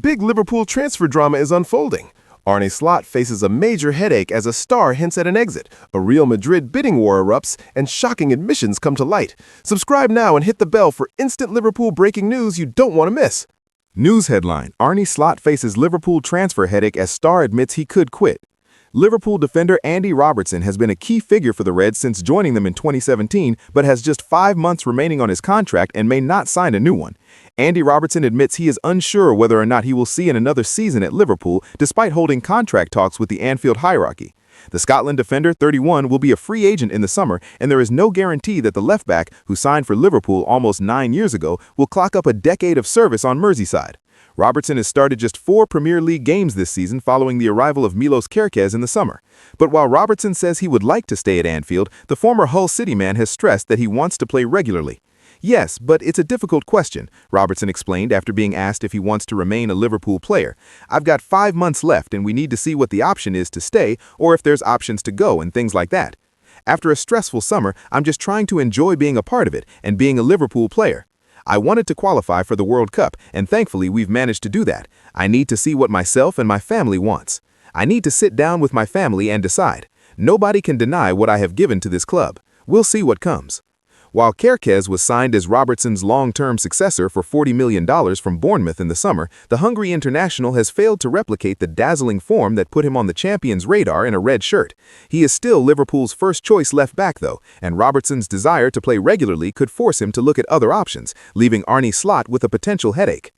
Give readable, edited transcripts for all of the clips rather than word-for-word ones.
big Liverpool transfer drama is unfolding. Arne Slot faces a major headache as a star hints at an exit, a Real Madrid bidding war erupts, and shocking admissions come to light. Subscribe now and hit the bell for instant Liverpool breaking news you don't want to miss. News headline: Arne Slot faces Liverpool transfer headache as star admits he could quit. Liverpool defender Andy Robertson has been a key figure for the Reds since joining them in 2017, but has just 5 months remaining on his contract and may not sign a new one. Andy Robertson admits he is unsure whether or not he will see in another season at Liverpool, despite holding contract talks with the Anfield hierarchy. The Scotland defender, 31, will be a free agent in the summer, and there is no guarantee that the left-back, who signed for Liverpool almost 9 years ago, will clock up a decade of service on Merseyside. Robertson has started just 4 Premier League games this season following the arrival of Milos Kerkez in the summer. But while Robertson says he would like to stay at Anfield, the former Hull City man has stressed that he wants to play regularly. Yes, but it's a difficult question, Robertson explained after being asked if he wants to remain a Liverpool player. I've got 5 months left and we need to see what the option is to stay or if there's options to go and things like that. After a stressful summer, I'm just trying to enjoy being a part of it and being a Liverpool player. I wanted to qualify for the World Cup, and thankfully we've managed to do that. I need to see what myself and my family wants. I need to sit down with my family and decide. Nobody can deny what I have given to this club. We'll see what comes. While Kerkez was signed as Robertson's long-term successor for $40 million from Bournemouth in the summer, the Hungary international has failed to replicate the dazzling form that put him on the champions' radar in a red shirt. He is still Liverpool's first-choice left-back, though, and Robertson's desire to play regularly could force him to look at other options, leaving Arne Slot with a potential headache.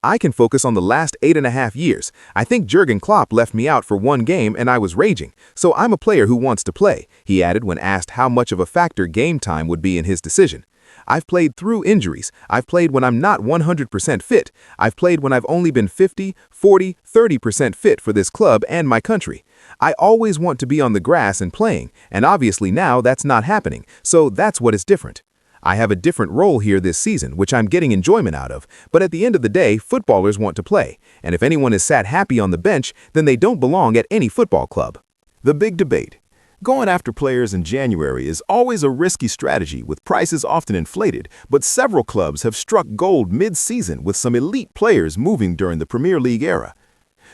I can focus on the last 8.5 years. I think Jurgen Klopp left me out for 1 game and I was raging, so I'm a player who wants to play, he added when asked how much of a factor game time would be in his decision. I've played through injuries. I've played when I'm not 100% fit. I've played when I've only been 50, 40, 30% fit for this club and my country. I always want to be on the grass and playing, and obviously now that's not happening, so that's what is different. I have a different role here this season, which I'm getting enjoyment out of, but at the end of the day, footballers want to play, and if anyone is sat happy on the bench, then they don't belong at any football club. The big debate. Going after players in January is always a risky strategy with prices often inflated, but several clubs have struck gold mid-season with some elite players moving during the Premier League era.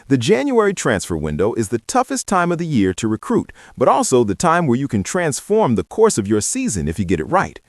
The January transfer window is the toughest time of the year to recruit, but also the time where you can transform the course of your season if you get it right.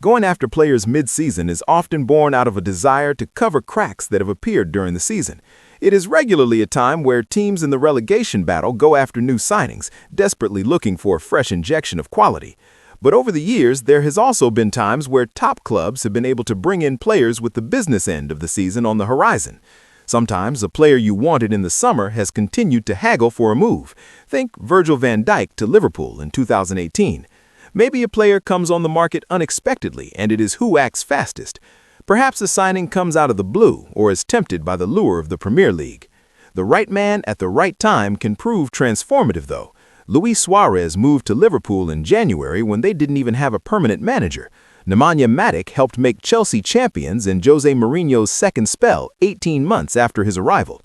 Going after players mid-season is often born out of a desire to cover cracks that have appeared during the season. It is regularly a time where teams in the relegation battle go after new signings, desperately looking for a fresh injection of quality. But over the years, there has also been times where top clubs have been able to bring in players with the business end of the season on the horizon. Sometimes a player you wanted in the summer has continued to haggle for a move. Think Virgil van Dijk to Liverpool in 2018. Maybe a player comes on the market unexpectedly and it is who acts fastest. Perhaps a signing comes out of the blue or is tempted by the lure of the Premier League. The right man at the right time can prove transformative, though. Luis Suarez moved to Liverpool in January when they didn't even have a permanent manager. Nemanja Matic helped make Chelsea champions in Jose Mourinho's second spell 18 months after his arrival.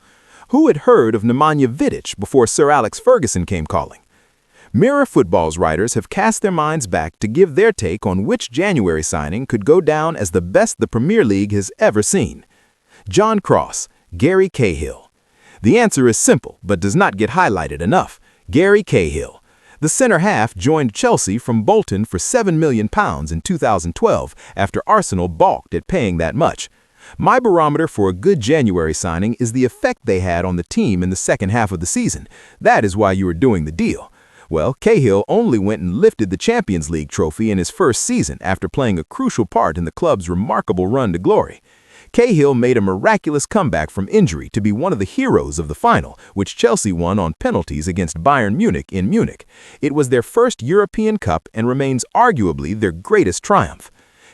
Who had heard of Nemanja Vidic before Sir Alex Ferguson came calling? Mirror Football's writers have cast their minds back to give their take on which January signing could go down as the best the Premier League has ever seen. John Cross, Gary Cahill. The answer is simple but does not get highlighted enough. Gary Cahill. The center-half joined Chelsea from Bolton for £7 million in 2012 after Arsenal balked at paying that much. My barometer for a good January signing is the effect they had on the team in the second half of the season. That is why you are doing the deal. Well, Cahill only went and lifted the Champions League trophy in his first season after playing a crucial part in the club's remarkable run to glory. Cahill made a miraculous comeback from injury to be one of the heroes of the final, which Chelsea won on penalties against Bayern Munich in Munich. It was their first European Cup and remains arguably their greatest triumph.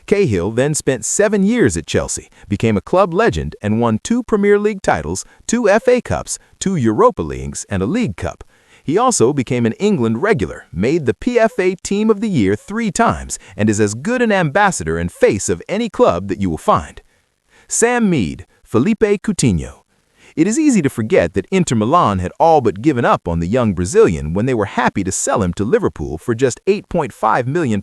Cahill then spent 7 years at Chelsea, became a club legend, and won 2 Premier League titles, 2 FA Cups, 2 Europa Leagues, and a League Cup. He also became an England regular, made the PFA Team of the Year 3 times, and is as good an ambassador and face of any club that you will find. Sam Mead, Felipe Coutinho. It is easy to forget that Inter Milan had all but given up on the young Brazilian when they were happy to sell him to Liverpool for just £8.5 million.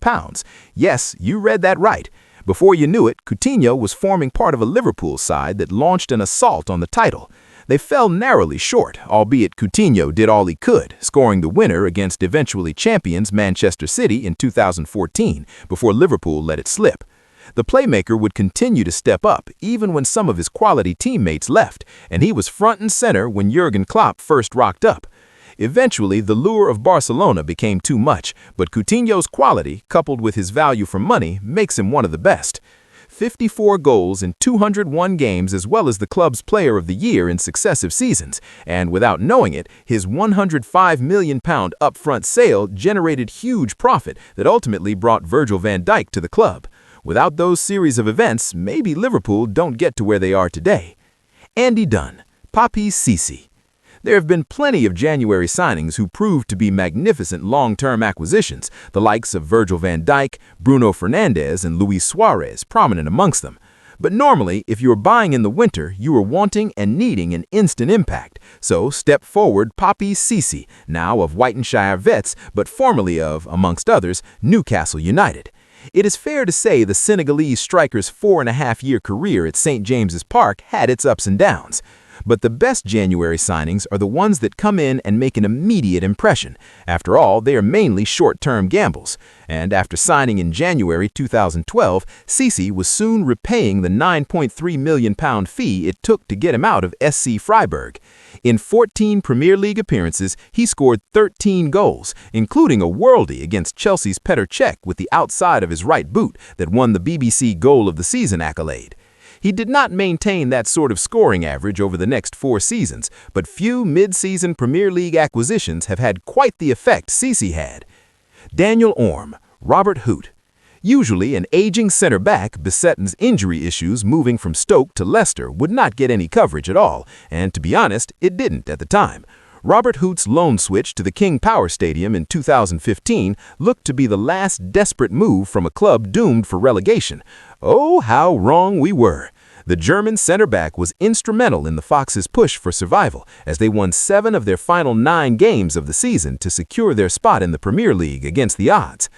Yes, you read that right. Before you knew it, Coutinho was forming part of a Liverpool side that launched an assault on the title. They fell narrowly short, albeit Coutinho did all he could, scoring the winner against eventually champions Manchester City in 2014 before Liverpool let it slip. The playmaker would continue to step up even when some of his quality teammates left, and he was front and center when Jurgen Klopp first rocked up. Eventually, the lure of Barcelona became too much, but Coutinho's quality, coupled with his value for money, makes him one of the best. 54 goals in 201 games as well as the club's Player of the Year in successive seasons, and without knowing it, his £105 million upfront sale generated huge profit that ultimately brought Virgil van Dijk to the club. Without those series of events, maybe Liverpool don't get to where they are today. Andy Dunn, Papi Cisse. There have been plenty of January signings who proved to be magnificent long-term acquisitions, the likes of Virgil van Dijk, Bruno Fernandes, and Luis Suarez prominent amongst them. But normally, if you are buying in the winter, you are wanting and needing an instant impact. So step forward Papi Cisse, now of Whitenshire Vets, but formerly of, amongst others, Newcastle United. It is fair to say the Senegalese striker's 4.5-year career at St. James's Park had its ups and downs. But the best January signings are the ones that come in and make an immediate impression. After all, they are mainly short-term gambles. And after signing in January 2012, Cisse was soon repaying the £9.3 million fee it took to get him out of SC Freiburg. In 14 Premier League appearances, he scored 13 goals, including a worldie against Chelsea's Petr Cech with the outside of his right boot that won the BBC Goal of the Season accolade. He did not maintain that sort of scoring average over the next 4 seasons, but few mid-season Premier League acquisitions have had quite the effect Cisse had. Daniel Orme, Robert Hoot. Usually an aging center-back, Bissetten's injury issues moving from Stoke to Leicester would not get any coverage at all, and to be honest, it didn't at the time. Robert Hoot's loan switch to the King Power Stadium in 2015 looked to be the last desperate move from a club doomed for relegation. Oh, how wrong we were. The German center-back was instrumental in the Foxes' push for survival, as they won 7 of their final 9 games of the season to secure their spot in the Premier League against the odds.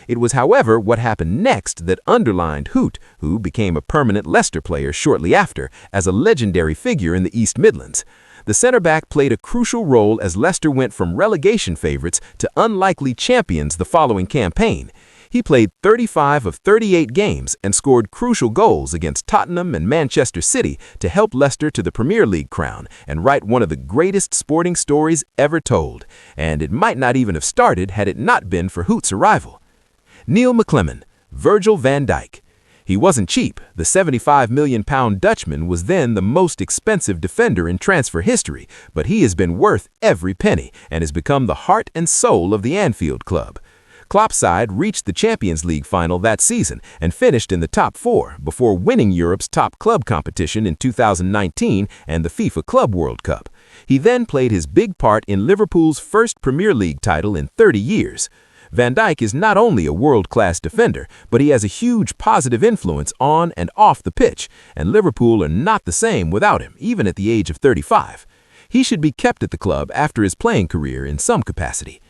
It was, however, what happened next that underlined Hoot, who became a permanent Leicester player shortly after, as a legendary figure in the East Midlands. The center-back played a crucial role as Leicester went from relegation favorites to unlikely champions the following campaign. He played 35 of 38 games and scored crucial goals against Tottenham and Manchester City to help Leicester to the Premier League crown and write one of the greatest sporting stories ever told. And it might not even have started had it not been for Hoot's arrival. Neil McClement, Virgil van Dijk. He wasn't cheap. The £75 million Dutchman was then the most expensive defender in transfer history, but he has been worth every penny and has become the heart and soul of the Anfield club. Klopp's side reached the Champions League final that season and finished in the top 4 before winning Europe's top club competition in 2019 and the FIFA Club World Cup. He then played his big part in Liverpool's first Premier League title in 30 years. Van Dijk is not only a world-class defender, but he has a huge positive influence on and off the pitch, and Liverpool are not the same without him, even at the age of 35. He should be kept at the club after his playing career in some capacity.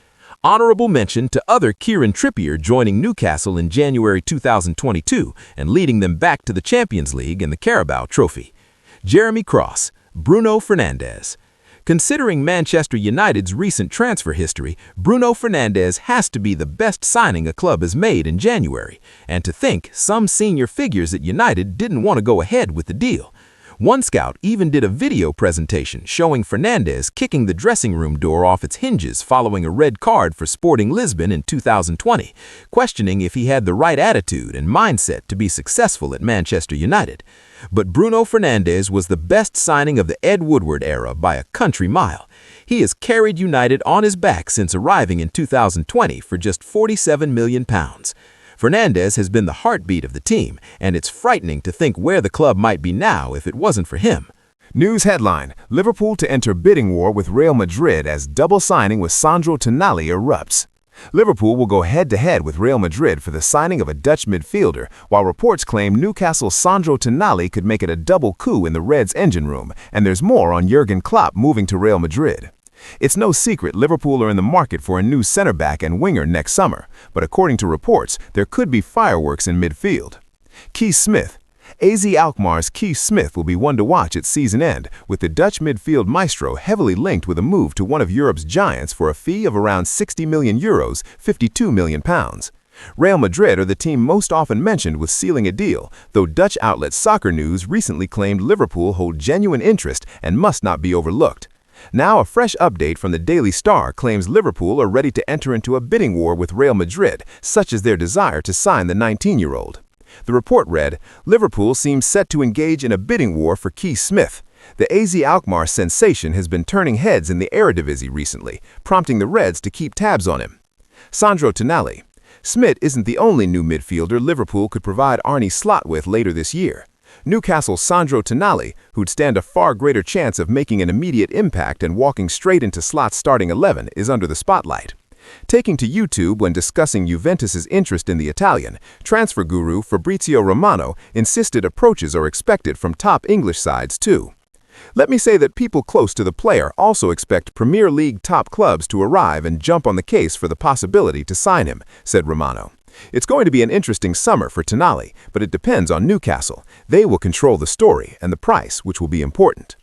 Honorable mention to other Kieran Trippier joining Newcastle in January 2022 and leading them back to the Champions League and the Carabao Trophy. Jeremy Cross, Bruno Fernandes. Considering Manchester United's recent transfer history, Bruno Fernandes has to be the best signing a club has made in January, and to think some senior figures at United didn't want to go ahead with the deal. One scout even did a video presentation showing Fernandes kicking the dressing room door off its hinges following a red card for Sporting Lisbon in 2020, questioning if he had the right attitude and mindset to be successful at Manchester United. But Bruno Fernandes was the best signing of the Ed Woodward era by a country mile. He has carried United on his back since arriving in 2020 for just £47 million. Fernandes has been the heartbeat of the team, and it's frightening to think where the club might be now if it wasn't for him. News headline: Liverpool to enter bidding war with Real Madrid as double signing with Sandro Tonali erupts. Liverpool will go head-to-head with Real Madrid for the signing of a Dutch midfielder, while reports claim Newcastle's Sandro Tonali could make it a double coup in the Reds' engine room, and there's more on Jurgen Klopp moving to Real Madrid. It's no secret Liverpool are in the market for a new center-back and winger next summer, but according to reports, there could be fireworks in midfield. Keith Smith. AZ Alkmaar's Keith Smith will be one to watch at season end, with the Dutch midfield maestro heavily linked with a move to one of Europe's giants for a fee of around €60 million, £52 million. Real Madrid are the team most often mentioned with sealing a deal, though Dutch outlet Soccer News recently claimed Liverpool hold genuine interest and must not be overlooked. Now, a fresh update from the Daily Star claims Liverpool are ready to enter into a bidding war with Real Madrid, such as their desire to sign the 19-year-old. The report read, Liverpool seems set to engage in a bidding war for Keith Smith. The AZ Alkmaar sensation has been turning heads in the Eredivisie recently, prompting the Reds to keep tabs on him. Sandro Tonali. Smith isn't the only new midfielder Liverpool could provide Arne Slot with later this year. Newcastle's Sandro Tonali, who'd stand a far greater chance of making an immediate impact and walking straight into Slot's starting 11, is under the spotlight. Taking to YouTube when discussing Juventus's interest in the Italian, transfer guru Fabrizio Romano insisted approaches are expected from top English sides too. Let me say that people close to the player also expect Premier League top clubs to arrive and jump on the case for the possibility to sign him, said Romano. It's going to be an interesting summer for Tonali, but it depends on Newcastle. They will control the story and the price, which will be important.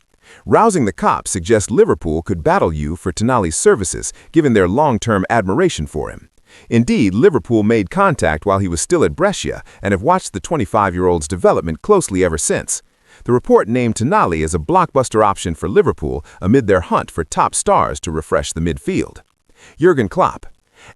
Rousing the Cops suggests Liverpool could battle you for Tonali's services, given their long-term admiration for him. Indeed, Liverpool made contact while he was still at Brescia and have watched the 25-year-old's development closely ever since. The report named Tonali as a blockbuster option for Liverpool amid their hunt for top stars to refresh the midfield. Jurgen Klopp.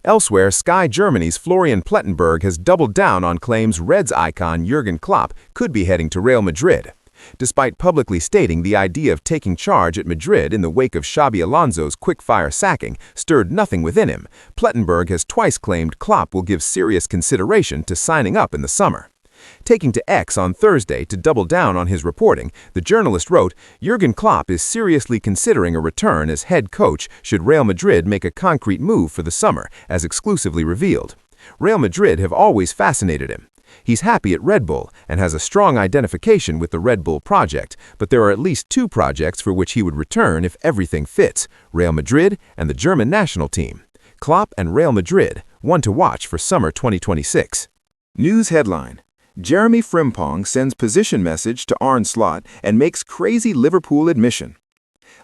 Elsewhere, Sky Germany's Florian Plettenberg has doubled down on claims Reds icon Jurgen Klopp could be heading to Real Madrid. Despite publicly stating the idea of taking charge at Madrid in the wake of Xabi Alonso's quick-fire sacking stirred nothing within him, Plettenberg has twice claimed Klopp will give serious consideration to signing up in the summer. Taking to X on Thursday to double down on his reporting, the journalist wrote, Jurgen Klopp is seriously considering a return as head coach should Real Madrid make a concrete move for the summer, as exclusively revealed. Real Madrid have always fascinated him. He's happy at Red Bull and has a strong identification with the Red Bull project, but there are at least two projects for which he would return if everything fits, Real Madrid and the German national team. Klopp and Real Madrid, one to watch for summer 2026. News headline. Jeremy Frimpong sends position message to Arne Slot and makes crazy Liverpool admission.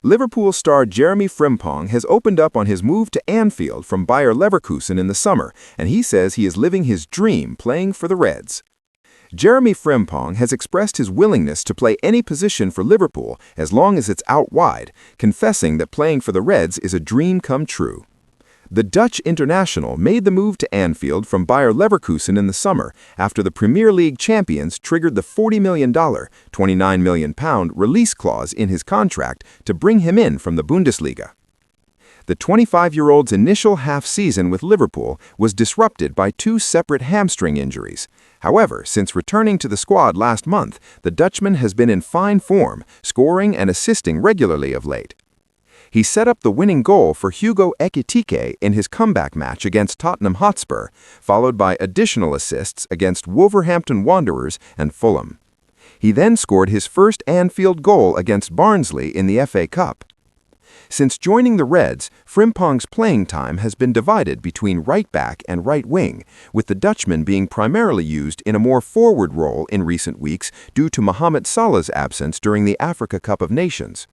Liverpool star Jeremy Frimpong has opened up on his move to Anfield from Bayer Leverkusen in the summer, and he says he is living his dream playing for the Reds. Jeremy Frimpong has expressed his willingness to play any position for Liverpool as long as it's out wide, confessing that playing for the Reds is a dream come true. The Dutch international made the move to Anfield from Bayer Leverkusen in the summer after the Premier League champions triggered the $40 million, £29 million release clause in his contract to bring him in from the Bundesliga. The 25-year-old's initial half-season with Liverpool was disrupted by two separate hamstring injuries. However, since returning to the squad last month, the Dutchman has been in fine form, scoring and assisting regularly of late. He set up the winning goal for Hugo Ekitike in his comeback match against Tottenham Hotspur, followed by additional assists against Wolverhampton Wanderers and Fulham. He then scored his first Anfield goal against Barnsley in the FA Cup. Since joining the Reds, Frimpong's playing time has been divided between right back and right wing, with the Dutchman being primarily used in a more forward role in recent weeks due to Mohamed Salah's absence during the Africa Cup of Nations.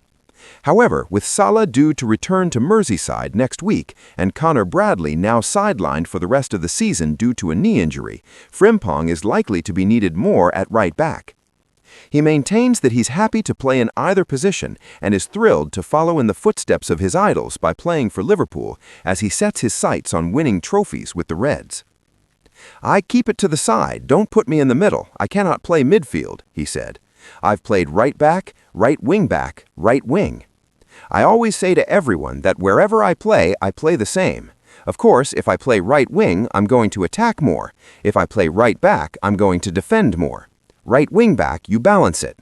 However, with Salah due to return to Merseyside next week and Connor Bradley now sidelined for the rest of the season due to a knee injury, Frimpong is likely to be needed more at right back. He maintains that he's happy to play in either position and is thrilled to follow in the footsteps of his idols by playing for Liverpool as he sets his sights on winning trophies with the Reds. "I keep it to the side, don't put me in the middle, I cannot play midfield," he said. "I've played right back, right wing back, right wing. I always say to everyone that wherever I play the same. Of course, if I play right wing, I'm going to attack more. If I play right back, I'm going to defend more. Right wing back, you balance it.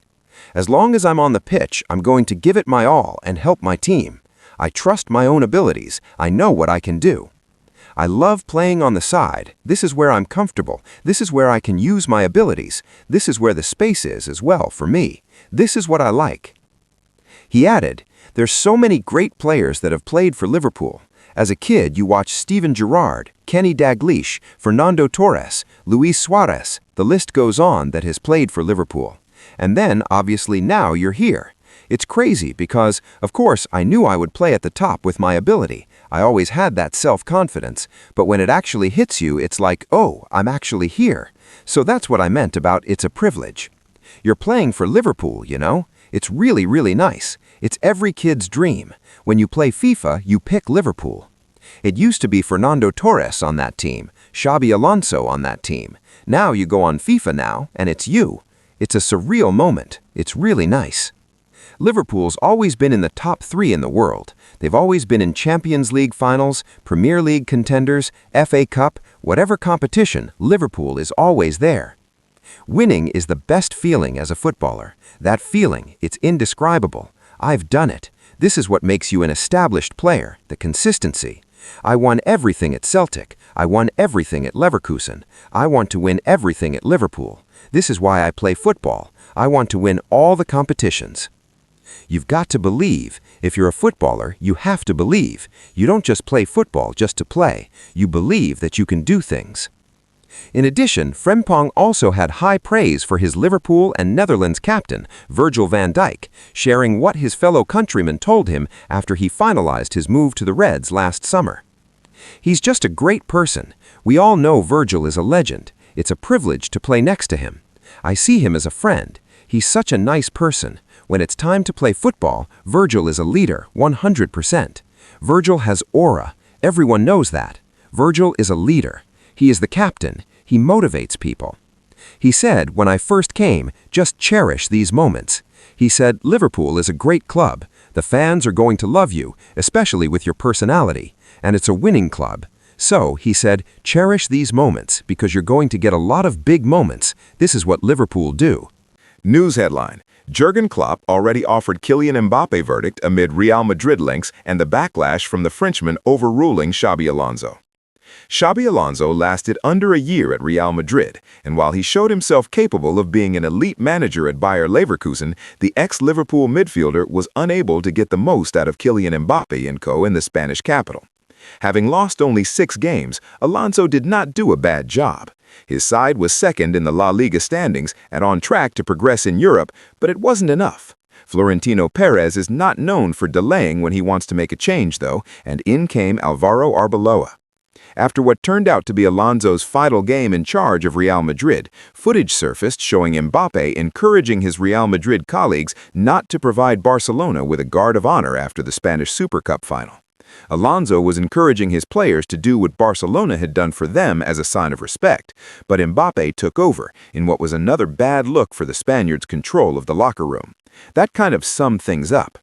As long as I'm on the pitch, I'm going to give it my all and help my team. I trust my own abilities. I know what I can do. I love playing on the side. This is where I'm comfortable. This is where I can use my abilities. This is where the space is as well for me. This is what I like." He added, "There's so many great players that have played for Liverpool. As a kid, you watched Steven Gerrard, Kenny Dalglish, Fernando Torres, Luis Suarez, the list goes on, that has played for Liverpool. And then, obviously, now you're here. It's crazy because, of course, I knew I would play at the top with my ability. I always had that self-confidence, but when it actually hits you, it's like, oh, I'm actually here. So that's what I meant about it's a privilege. You're playing for Liverpool, you know? It's really, really nice. It's every kid's dream. When you play FIFA, you pick Liverpool. It used to be Fernando Torres on that team, Xabi Alonso on that team. Now you go on FIFA now, and it's you. It's a surreal moment. It's really nice. Liverpool's always been in the top 3 in the world. They've always been in Champions League finals, Premier League contenders, FA Cup, whatever competition, Liverpool is always there. Winning is the best feeling as a footballer. That feeling, it's indescribable. I've done it. This is what makes you an established player, the consistency. I won everything at Celtic. I won everything at Leverkusen. I want to win everything at Liverpool. This is why I play football. I want to win all the competitions. You've got to believe. If you're a footballer, you have to believe. You don't just play football just to play. You believe that you can do things. In addition, Frimpong also had high praise for his Liverpool and Netherlands captain, Virgil van Dijk, sharing what his fellow countrymen told him after he finalized his move to the Reds last summer. He's just a great person. We all know Virgil is a legend. It's a privilege to play next to him. I see him as a friend. He's such a nice person. When it's time to play football, Virgil is a leader, 100%. Virgil has aura. Everyone knows that. Virgil is a leader. He is the captain. He motivates people. He said, when I first came, just cherish these moments. He said, Liverpool is a great club. The fans are going to love you, especially with your personality. And it's a winning club. So, he said, cherish these moments because you're going to get a lot of big moments. This is what Liverpool do. News headline: Jurgen Klopp already offered Kylian Mbappe verdict amid Real Madrid links and the backlash from the Frenchman overruling Xabi Alonso. Xabi Alonso lasted under a year at Real Madrid, and while he showed himself capable of being an elite manager at Bayer Leverkusen, the ex-Liverpool midfielder was unable to get the most out of Kylian Mbappe and co. in the Spanish capital. Having lost only 6 games, Alonso did not do a bad job. His side was second in the La Liga standings and on track to progress in Europe, but it wasn't enough. Florentino Perez is not known for delaying when he wants to make a change, though, and in came Álvaro Arbeloa. After what turned out to be Alonso's final game in charge of Real Madrid, footage surfaced showing Mbappe encouraging his Real Madrid colleagues not to provide Barcelona with a guard of honor after the Spanish Super Cup final. Alonso was encouraging his players to do what Barcelona had done for them as a sign of respect, but Mbappe took over in what was another bad look for the Spaniards' control of the locker room. That kind of summed things up.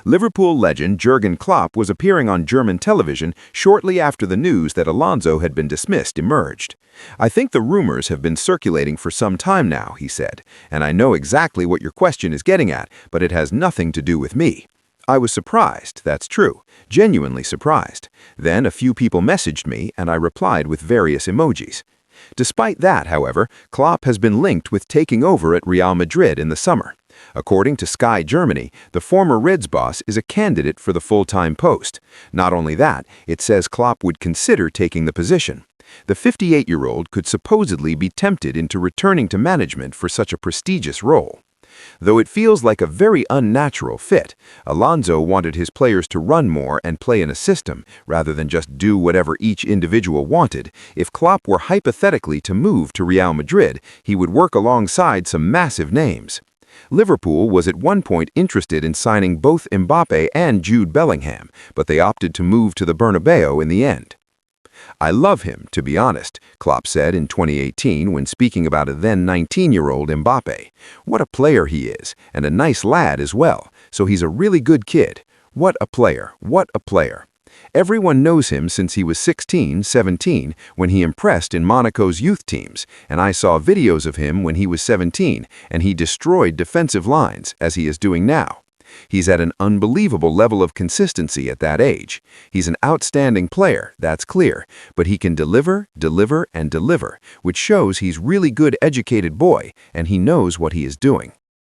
Liverpool legend Jurgen Klopp was appearing on German television shortly after the news that Alonso had been dismissed emerged. I think the rumors have been circulating for some time now, he said, and I know exactly what your question is getting at, but it has nothing to do with me. I was surprised, that's true, genuinely surprised. Then a few people messaged me and I replied with various emojis. Despite that, however, Klopp has been linked with taking over at Real Madrid in the summer. According to Sky Germany, the former Reds boss is a candidate for the full-time post. Not only that, it says Klopp would consider taking the position. The 58-year-old could supposedly be tempted into returning to management for such a prestigious role. Though it feels like a very unnatural fit, Alonso wanted his players to run more and play in a system, rather than just do whatever each individual wanted. If Klopp were hypothetically to move to Real Madrid, he would work alongside some massive names. Liverpool was at one point interested in signing both Mbappe and Jude Bellingham, but they opted to move to the Bernabeu in the end. I love him, to be honest, Klopp said in 2018 when speaking about a then 19-year-old Mbappe. What a player he is, and a nice lad as well, so he's a really good kid. What a player, what a player. Everyone knows him since he was 16, 17, when he impressed in Monaco's youth teams, and I saw videos of him when he was 17, and he destroyed defensive lines, as he is doing now. He's at an unbelievable level of consistency at that age. He's an outstanding player, that's clear, but he can deliver, deliver, and deliver, which shows he's really good educated boy, and he knows what he is doing.